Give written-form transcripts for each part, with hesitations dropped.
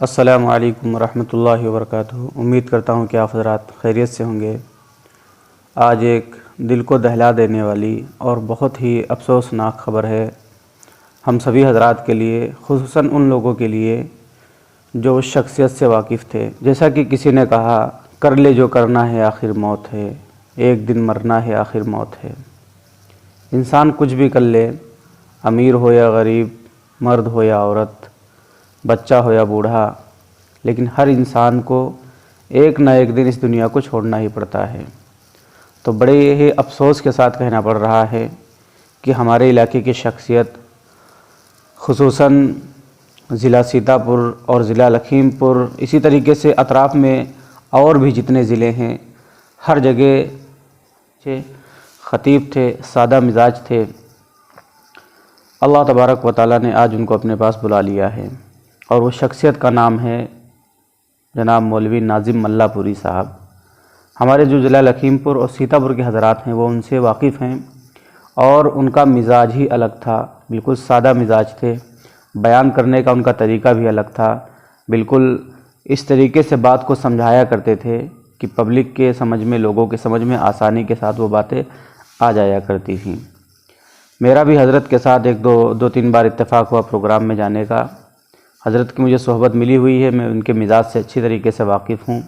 السلام علیکم ورحمۃ اللہ وبرکاتہ۔ امید کرتا ہوں کہ آپ حضرات خیریت سے ہوں گے۔ آج ایک دل کو دہلا دینے والی اور بہت ہی افسوسناک خبر ہے ہم سبھی حضرات کے لیے، خصوصاً ان لوگوں کے لیے جو اس شخصیت سے واقف تھے۔ جیسا کہ کسی نے کہا، کر لے جو کرنا ہے آخر موت ہے، ایک دن مرنا ہے آخر موت ہے۔ انسان کچھ بھی کر لے، امیر ہو یا غریب، مرد ہو یا عورت، بچہ ہو یا بوڑھا، لیکن ہر انسان کو ایک نہ ایک دن اس دنیا کو چھوڑنا ہی پڑتا ہے۔ تو بڑے ہی افسوس کے ساتھ کہنا پڑ رہا ہے کہ ہمارے علاقے کی شخصیت، خصوصاً ضلع سیتاپور اور ضلع لکھیم پور، اسی طریقے سے اطراف میں اور بھی جتنے ضلع ہیں، ہر جگہ خطیب تھے، سادہ مزاج تھے۔ اللہ تبارک و تعالیٰ نے آج ان کو اپنے پاس بلا لیا ہے، اور وہ شخصیت کا نام ہے جناب مولوی ناظم ملا پوری صاحب۔ ہمارے جو ضلع لکھیم پور اور سیتاپور کے حضرات ہیں وہ ان سے واقف ہیں، اور ان کا مزاج ہی الگ تھا، بالکل سادہ مزاج تھے۔ بیان کرنے کا ان کا طریقہ بھی الگ تھا، بالکل اس طریقے سے بات کو سمجھایا کرتے تھے کہ پبلک کے سمجھ میں، لوگوں کے سمجھ میں آسانی کے ساتھ وہ باتیں آ جایا کرتی تھیں۔ میرا بھی حضرت کے ساتھ ایک دو تین بار اتفاق ہوا پروگرام میں جانے کا۔ حضرت کی مجھے صحبت ملی ہوئی ہے، میں ان کے مزاج سے اچھی طریقے سے واقف ہوں۔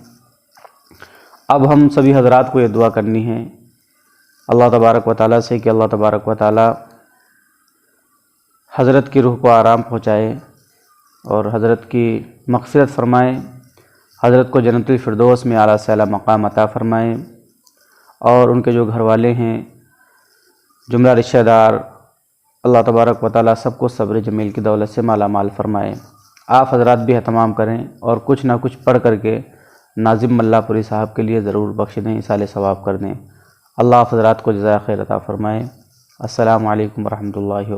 اب ہم سبھی حضرات کو یہ دعا کرنی ہے اللہ تبارک و تعالیٰ سے کہ اللہ تبارک و تعالیٰ حضرت کی روح کو آرام پہنچائے اور حضرت کی مغفرت فرمائے، حضرت کو جنت الفردوس میں اعلیٰ سے اعلیٰ مقام عطا فرمائے، اور ان کے جو گھر والے ہیں، جملہ رشتہ دار، اللہ تبارک و تعالیٰ سب کو صبر جمیل کی دولت سے مالا مال فرمائے۔ آپ حضرات بھی اہتمام کریں اور کچھ نہ کچھ پڑھ کر کے ناظم ملا پوری صاحب کے لیے ضرور بخش دیں، ایصال ثواب کر دیں۔ اللہ آپ حضرات کو جزائے خیر عطا فرمائے۔ السلام علیکم ورحمۃ اللہ وبرکاتہ۔